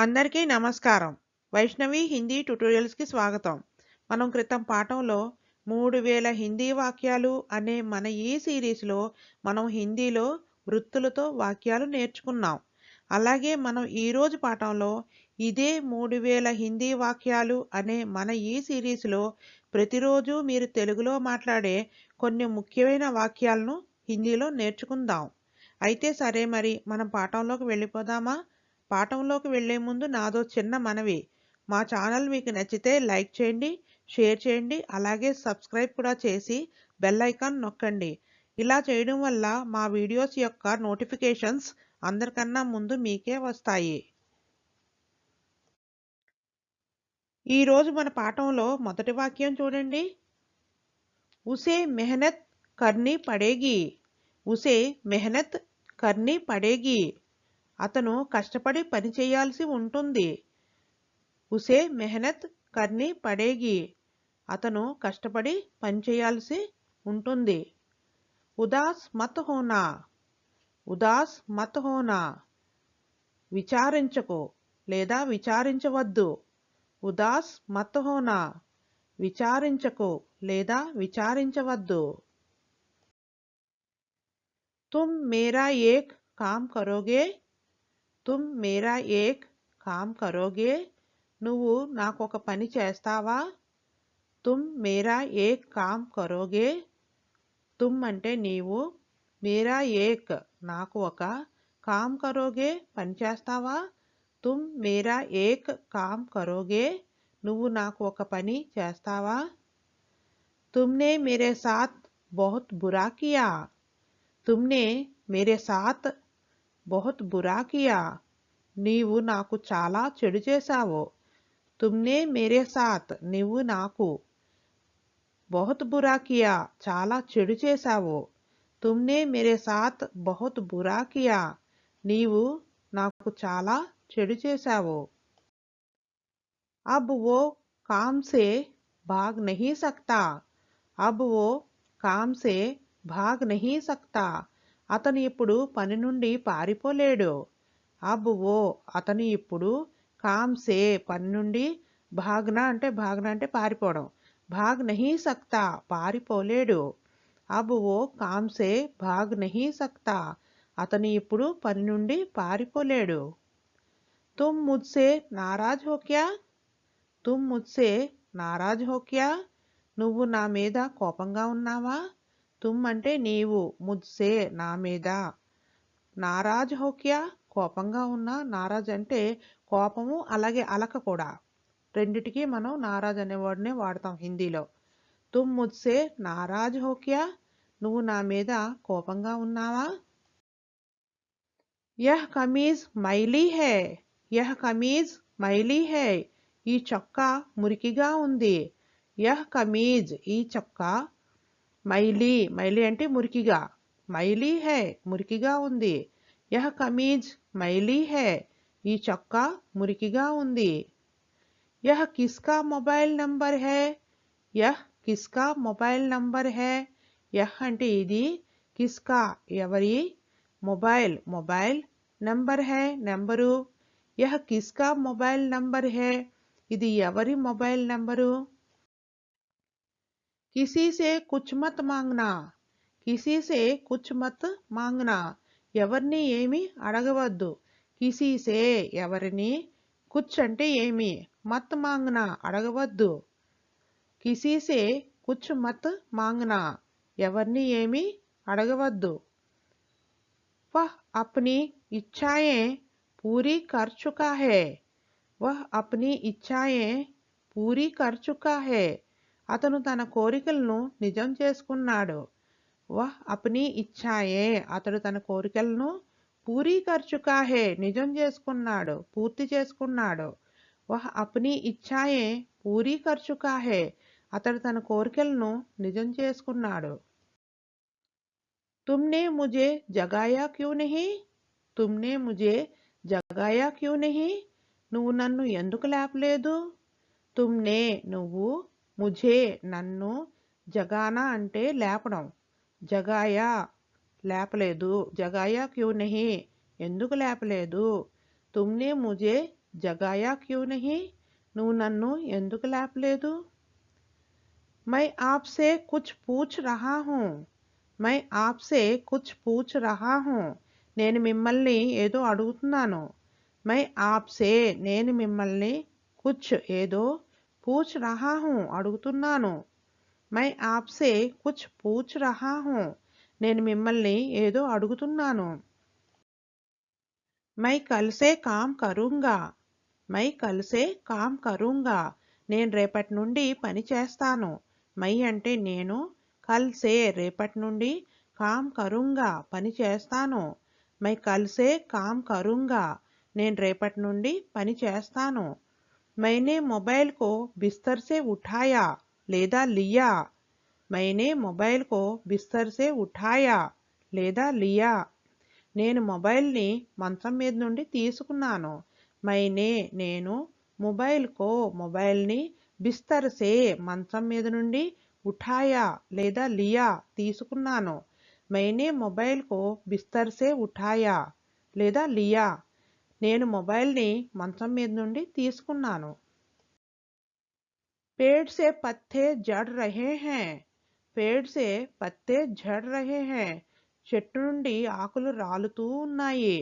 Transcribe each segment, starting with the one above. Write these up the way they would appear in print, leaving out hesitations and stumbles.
అందరికీ నమస్కారం. వైష్ణవి హిందీ ట్యుటోరియల్స్‌కి స్వాగతం. మనం క్రితం పాఠంలో 3000 హిందీ వాక్యాలు అనే మన ఈ సిరీస్‌లో మనం హిందీలో వృత్తులతో వాక్యాలు నేర్చుకున్నాం. అలాగే మనం ఈరోజు పాఠంలో ఇదే 3000 హిందీ వాక్యాలు అనే మన ఈ సిరీస్‌లో ప్రతిరోజు మీరు తెలుగులో మాట్లాడే కొన్ని ముఖ్యమైన వాక్యాలను హిందీలో నేర్చుకుందాం. అయితే సరే మరి మనం పాఠంలోకి వెళ్ళిపోదామా? పాఠంలోకి వెళ్లే ముందు నాదో చిన్న మనవి. మా ఛానల్ మీకు నచ్చితే లైక్ చేయండి, షేర్ చేయండి, అలాగే సబ్స్క్రైబ్ కూడా చేసి బెల్ ఐకాన్ నొక్కండి. ఇలా చేయడం వల్ల మా వీడియోస్ యొక్క నోటిఫికేషన్స్ అందరికన్నా ముందు మీకే వస్తాయి. ఈరోజు మన పాఠంలో మొదటి వాక్యం చూడండి. ఉసే మెహనత్ కర్నీ పడేగి. ఉసే మెహనత్ కర్నీ పడేగి. అతను కష్టపడి పని చేయాల్సి ఉంటుంది. ఉసే మెహనత్ కర్నీ పడేగి. అతను కష్టపడి పనిచేయాల్సి ఉంటుంది. ఉదాస్ మత్ హోనా. ఉదాస్ మత్ హోనా. విచారించకు లేదా విచారించవద్దు. ఉదాస్ మత్ హోనా. విచారించకు లేదా విచారించవద్దు. తుమ్ మేరా ఏక్ కామ్ కరోగే. తుమ్ మేరా ఏక్ కామ్ కరోగే. నువ్వు నాకొక పని చేస్తావా? తుమ్ మేరా ఏక్ కామ్ కరోగే. తుమ్ అంటే నీవు, మేరా ఏక్ నాకు ఒక, కామ్ కరోగే పని చేస్తావా? తుమ్ మేరా ఏక్ కామ్ కరోగే. నువ్వు నాకు ఒక పని చేస్తావా? తుమ్నే మేరే సాత్ బహుత్ బురా కియా. తుమ్నే మేరే సాత్ బహుత్ బురా కియా. నీవు నాకు చాలా చెడు చేశావు. తుమ్నే మేరే సాత్ నీవు నాకు, బహుత్ బురా కియా చాలా చెడు చేశావు. తుమ్నే మేరే సాత్ బహుత్ బురా కియా. నీవు నాకు చాలా చెడు చేశావు. అబ్ వో కామ్ సే భాగ్ నహీ సక్తా. అబ్ వో కామ్ సే భాగ్ నహీ సక్తా. అతను ఇప్పుడు పని నుండి పారిపోలేడు. అబ్ వో అతను ఇప్పుడు, కామ్ సే పని నుండి, భాగ్నా అంటే పారిపోవడం, భాగ్ నహీ సక్తా పారిపోలేడు. అబ్ వో కామ్ సే భాగ్ నహీ సక్తా. అతను ఇప్పుడు పని నుండి పారిపోలేడు. తుమ్ ముజ్సే నారాజ్ హో క్యా. తుమ్ ముజ్సే నారాజ్ హో క్యా. నువ్వు నా మీద కోపంగా ఉన్నావా? తుమ్ అంటే నీవు, ముజ్సే నా మీద, నారాజ్ హో క్యా కోపంగా ఉన్నా. నారాజ్ అంటే కోపము, అలాగే అలక కూడా. రెండిటికి మనం నారాజ్ అనే వర్డ్నే వాడతాం హిందీలో. తుమ్ ముజ్సే నారాజ్ హో క్యా. నువ్వు నా మీద కోపంగా ఉన్నావా? యహ్ కమీజ్ మైలీ హై. యహ్ కమీజ్ మైలీ హై. ఈ చొక్కా మురికిగా ఉంది. యహ్ కమీజ్ ఈ చొక్కా, మైలీ మైలీ అంటే మురికిగా, మైలీ హై మురికిగా ఉంది. యహ్ కమీజ్ మైలీ హై. ఈ చొక్కా మురికిగా ఉంది. యహ్ కిస్కా మొబైల్ నంబర్ హై. యహ్ కిస్కా మొబైల్ నంబర్ హై. యహ్ అంటే ఇది, కిస్కా ఎవరి, మొబైల్ మొబైల్, నంబర్ హై నెంబరు. యహ్ కిస్కా మొబైల్ నంబర్ హై. ఇది ఎవరి మొబైల్ నంబరు. కిసీ సే కుచ్ మత్ మాంగ్నా. కిసీ సే కుచ్ మత్ మాంగ్నా. ఎవరిని ఏమి అడగవద్దు. కిసీ సే ఎవరిని, కుచ్ అంటే ఏమి, మత్ మాంగ్నా అడగవద్దు. కిసీ సే కుచ్ మత్ మాంగ్నా ఎవరిని ఏమి అడగవద్దు. వహ్ అప్నీ ఇచ్ఛాయే పూరీ కర్ చుకా హై. వహ్ అప్నీ ఇచ్ఛాయే పూరీ కర్ చుకా హై. అతను తన కోరికలను నిజం చేసుకున్నాడు. వహ్ అప్నీ ఇచ్ఛాయే అతడు తన కోరికలను, పూరీ కర్ చుకా హై నిజం చేసుకున్నాడు, పూర్తి చేసుకున్నాడు. వహ్ అప్నీ ఇచ్ఛాయే పూరీ కర్ చుకా హై. అతడు తన కోరికలను నిజం చేసుకున్నాడు. తుమ్నే ముझे జగాయా క్యూ నహీ. తుమ్నే ముझे జగాయా క్యూ నహీ. నువ్వు నన్ను ఎందుకు లేపలేదు. తుమ్నే నువ్వు, ముझे నన్ను, జగానా అంటే లేపడం, జగాయా లేపలేదు, జగాయా క్యూ నహీ ఎందుకు లేపలేదు. తుమ్నే ముझे జగాయా క్యూ నహీ, నువ్వు నన్ను ఎందుకు లేపలేదు? मैं आपसे कुछ पूछ रहा हूँ, मैं आपसे कुछ पूछ रहा हूँ, నేను మిమ్మల్ని ఏదో అడుగుతున్నాను. मैं आपसे నేను మిమ్మల్ని कुछ ఏదో पूछ रहा हूँ అడుగుతున్నాను. मैं आपसे कुछ पूछ रहा हूँ, నేను మిమ్మల్ని ఏదో అడుగుతున్నాను. मैं कल से काम करूँगा, मैं कल से काम करूँगा, నేను రేపటి నుండి పని చేస్తాను. మై అంటే నేను, కల్ సే రేపటి నుండి, కామ్ కరుంగా పని చేస్తాను. మై కల్ సే కామ్ కరుంగా, నేను రేపటి నుండి పని చేస్తాను. मैंने मोबाइल को बिस्तर से उठाया లేదా लिया, मैंने मोबाइल को बिस्तर से उठाया లేదా लिया, నేను మొబైల్ని మంచం మీద నుండి తీసుకున్నాను. మైనే నేను, మొబైల్ని, బిస్తర్ సే మంచం మీద నుండి, ఉఠాయా లేదా లియా తీసుకున్నాను. మైనే మొబైల్ కో బిస్తర్ సే ఉఠాయా లేదా లియా, నేను మొబైల్ని మంచం మీద నుండి తీసుకున్నాను. पेड़ से पत्ते झड़ रहे हैं, पेड़ से पत्ते झड़ रहे हैं, చెట్టు నుండి ఆకులు రాలుతూ ఉన్నాయి,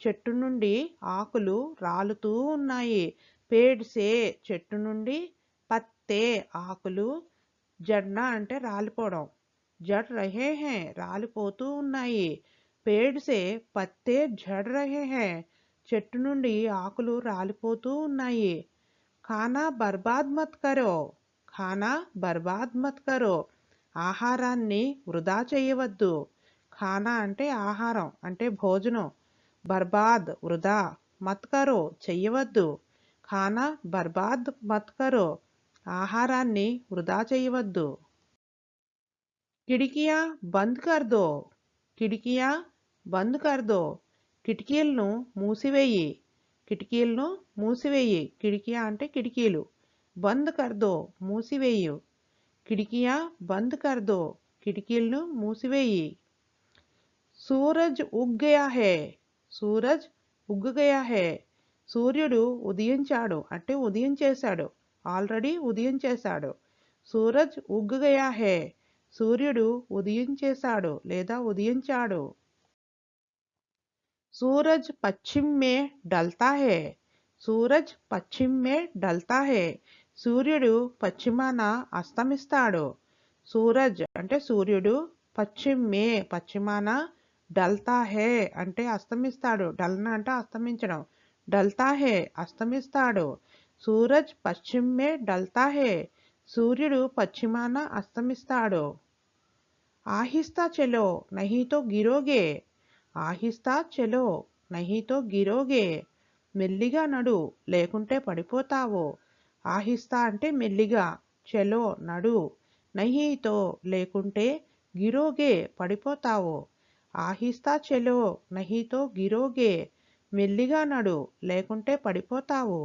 చెట్టు నుండి ఆకులు రాలుతూ ఉన్నాయి. పేడ్ సే చెట్టు నుండి, పత్తే ఆకులు, జడ్న అంటే రాలిపోవడం, జడ్ రహే హే రాలిపోతూ ఉన్నాయి. పేడ్ సే పత్తే జడ్ రహే హే, చెట్టు నుండి ఆకులు రాలిపోతూ ఉన్నాయి. ఖానా బర్బాద్ మత్ కరో, ఖానా బర్బాద్ మత్ కరో, ఆహారాన్ని వృధా చేయవద్దు. ఖానా అంటే ఆహారం అంటే భోజనం, బర్బాద్ వృధా, మత్ కరో చెయ్యవద్దు. ఖానా బర్బాద్ మత్ కరో, ఆహారాన్ని వృధా చేయవద్దు. కిటికీయా బంద్ కర్ దో, కిటికీయా బంద్ కర్ దో, కిటికీలను మూసివేయి, కిటికీలను మూసివేయి. కిటికీయా అంటే కిటికీలు, బంద్ కర్ దో మూసివేయు, కిటికీయా బంద్ కర్ దో, కిటికీలను మూసివేయి. సూరజ్ ఉగ్ గయా హే, సూరజ్ ఉగ్ గయా హే, సూర్యుడు ఉదయించాడు అంటే ఉదయించేశాడు, ఆల్రెడీ ఉదయించేశాడు. సూరజ్ ఉగ్ గయా హే, సూర్యుడు ఉదయించేశాడు లేదా ఉదయించాడు. సూరజ్ పశ్చిమ్ మే డల్తా హే, సూరజ్ పశ్చిమ్ మే డల్తా హే, సూర్యుడు పశ్చిమాన అస్తమిస్తాడు. సూరజ్ అంటే సూర్యుడు, పశ్చిమ్ మే పశ్చిమాన, డల్తా హే అంటే అస్తమిస్తాడు, డల్నా అంటే అస్తమించడం, డల్తా హే అస్తమిస్తాడు. సూరజ్ పశ్చిమ్ మే డల్తా హే, సూర్యుడు పశ్చిమాన అస్తమిస్తాడు. ఆహిస్తా చలో నహీతో గిరోగే, ఆహిస్తా చలో నహీతో గిరోగే, మెల్లిగా నడు లేకుంటే పడిపోతావు. ఆహిస్తా అంటే మెల్లిగా, చలో నడు, నహీతో లేకుంటే, గిరోగే పడిపోతావు. ఆహిస్తా చలో నహీతో గిరోగే, మెల్లిగా నడు లేకుంటే పడిపోతావు.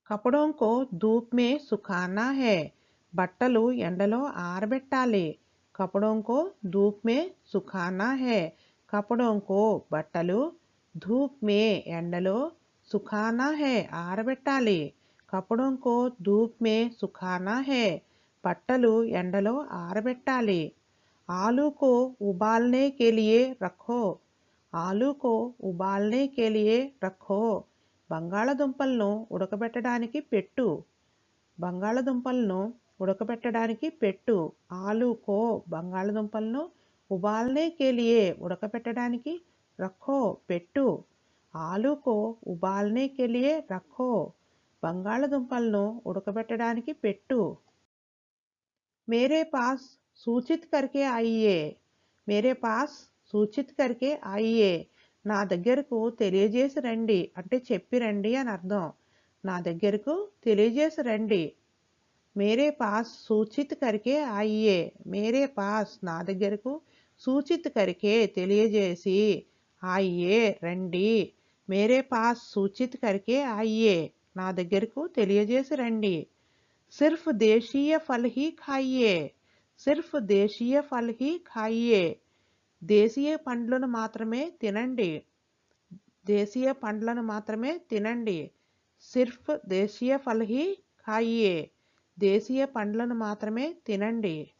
కపడోంకో ధూప్ మే సుఖానా హే, బట్టలు ఎండలో ఆరబెట్టాలి. కపడోంకో ధూప్ మే సుఖానా హే, కపడోంకో బట్టలు, ధూప్ మే ఎండలో, సుఖానా హే ఆరబెట్టాలి. కపడోంకో ధూప్ మే సుఖానా హే, బట్టలు ఎండలో ఆరబెట్టాలి. आलू को उबालने के लिए रखो, आलू को उबालने के लिए रखो, బంగాళదుంపలను ఉడకబెట్టడానికి పెట్టు, బంగాళదుంపలను ఉడకబెట్టడానికి పెట్టు. ఆలూకో బంగాళదుంపలను, ఉబాల్నే కేలియే ఉడకబెట్టడానికి, రఖో పెట్టు. ఆలూకో ఉబాల్నే కేలియే రఖో, బంగాళదుంపలను ఉడకబెట్టడానికి పెట్టు. మేరే పాస్ సూచిత్ కర్కే ఆయియే, మేరే పాస్ సూచిత్ కర్కే ఆయియే, నా దగ్గరకు తెలియజేసి రండి అంటే చెప్పి రండి అని అర్థం. నా దగ్గరకు తెలియజేసి రండి. మేరే పాస్ సూచిత్ కర్కే ఆయియే, మేరే పాస్ నా దగ్గరకు, సూచిత్ కర్కే తెలియజేసి, ఆయియే రండి, మేరే పాస్ సూచిత్ కర్కే ఆయియే నా దగ్గరకు తెలియజేసి రండి. సిర్ఫ్ దేశీయ ఫల్ హీ ఖాయియే, సిర్ఫ్ దేశీయ ఫల్ హీ ఖాయియే, దేశీయ పండ్లను మాత్రమే తినండి, దేశీయ పండ్లను మాత్రమే తినండి. సిర్ఫ్ దేశీయ ఫల్ హీ ఖాయియే. దేశీయ పండ్లను మాత్రమే తినండి.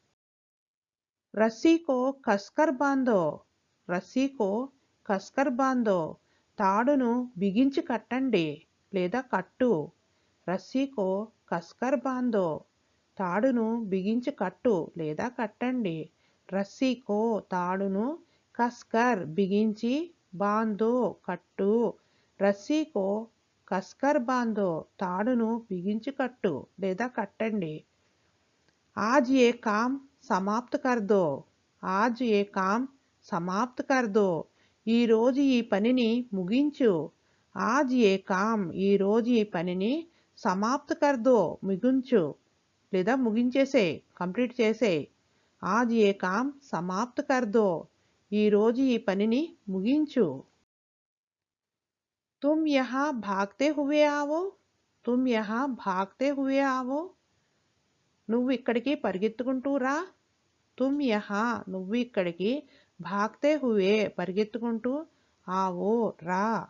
రస్సీ కో కస్కర్ బాందో. రస్సీ కో కస్కర్ బాందో. తాడును బిగించి కట్టండి లేదా కట్టు. రస్సీ కో కస్కర్ బాందో. తాడును బిగించి కట్టు లేదా కట్టండి. రస్సీ కో తాడును, కస్కర్ బిగించి, బాందో కట్టు. రస్సీ కో కస్కర్ బాందో. తాడును బిగించి కట్టు లేదా కట్టండి. ఆజ్ ఏ కామ్ సమాప్త్ కర్ దో. ఆజ్ ఏ కామ్ సమాప్త్ కర్ దో. ఈరోజు ఈ పనిని ముగించు. ఆజ్ ఏ కామ్ ఈరోజు ఈ పనిని, సమాప్త్ కర్ దో ముగించు లేదా ముగించేసేయ్, కంప్లీట్ చేసేయ్. ఆజ్ ఏ కామ్ సమాప్త్ కర్ దో. ఈరోజు ఈ పనిని ముగించు. తుమ్ యహా భాగ్తే హువే ఆవో. తుమ్ యహా భాగ్తే హువే ఆవో. నువ్వు ఇక్కడికి పరిగెత్తుకుంటూ రా. తుమ్ యహా నువ్వు ఇక్కడికి, భాగ్తే హువే పరిగెత్తుకుంటూ, ఆవో రా.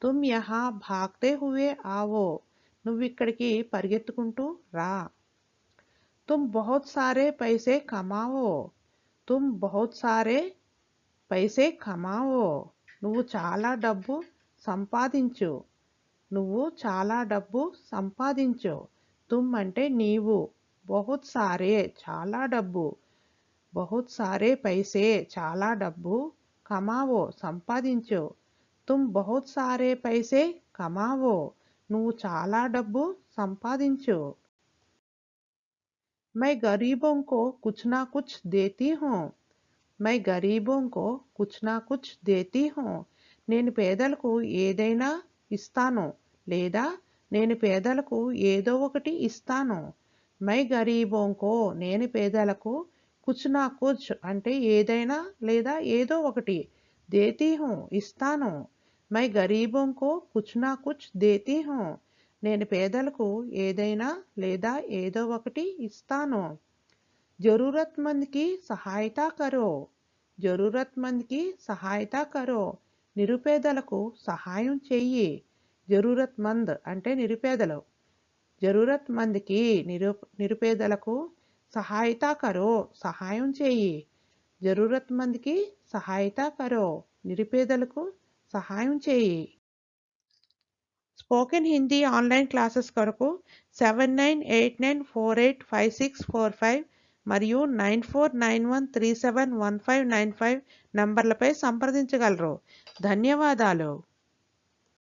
తుమ్ యహా భాగ్తే హువే ఆవో. నువ్వు ఇక్కడికి పరిగెత్తుకుంటూ రా. తుమ్ బహుత్ సారే పైసే కమావో. తుమ్ బహుత్ సారే పైసే కమావో. నువ్వు చాలా డబ్బు సంపాదించు. నువ్వు చాలా డబ్బు సంపాదించు. తుమ్ అంటే నీవు, బహుత్ సారే చాలా డబ్బు, బహుత్ సారే పైసే చాలా డబ్బు, కమావో సంపాదించు. తుమ్ బహుత్ సారే పైసే కమావో. నువ్వు చాలా డబ్బు సంపాదించు. मैं गरीबों को कुछ ना कुछ देती हूँ. मैं गरीबों को कुछ ना कुछ देती हूँ. నేను పేదలకు ఏదైనా ఇస్తాను లేదా నేను పేదలకు ఏదో ఒకటి ఇస్తాను. మై గరీబోంకో నేను పేదలకు, కుచ్ నా కుచ్ అంటే ఏదైనా లేదా ఏదో ఒకటి, దేతీ హూ ఇస్తాను. మై గరీబోంకో కుచ్ నా కుచ్ దేతీ హూ. నేను పేదలకు ఏదైనా లేదా ఏదో ఒకటి ఇస్తాను. జరూరత్మంద్కి సహాయతా కరో. జరూరత్మంద్కి సహాయతా కరో. నిరుపేదలకు సహాయం చెయ్యి. జరూరత్మంద్ అంటే నిరుపేదలు. జరూరత్మంద్కి నిరుపేదలకు, సహాయతా కరో సహాయం చెయ్యి. జరూరత్మంద్కి సహాయతా కరో నిరుపేదలకు సహాయం చెయ్యి. స్పోకెన్ హిందీ ఆన్లైన్ క్లాసెస్ కొరకు 7989485645 మరియు 9491371595 నంబర్లపై సంప్రదించగలరు. ధన్యవాదాలు.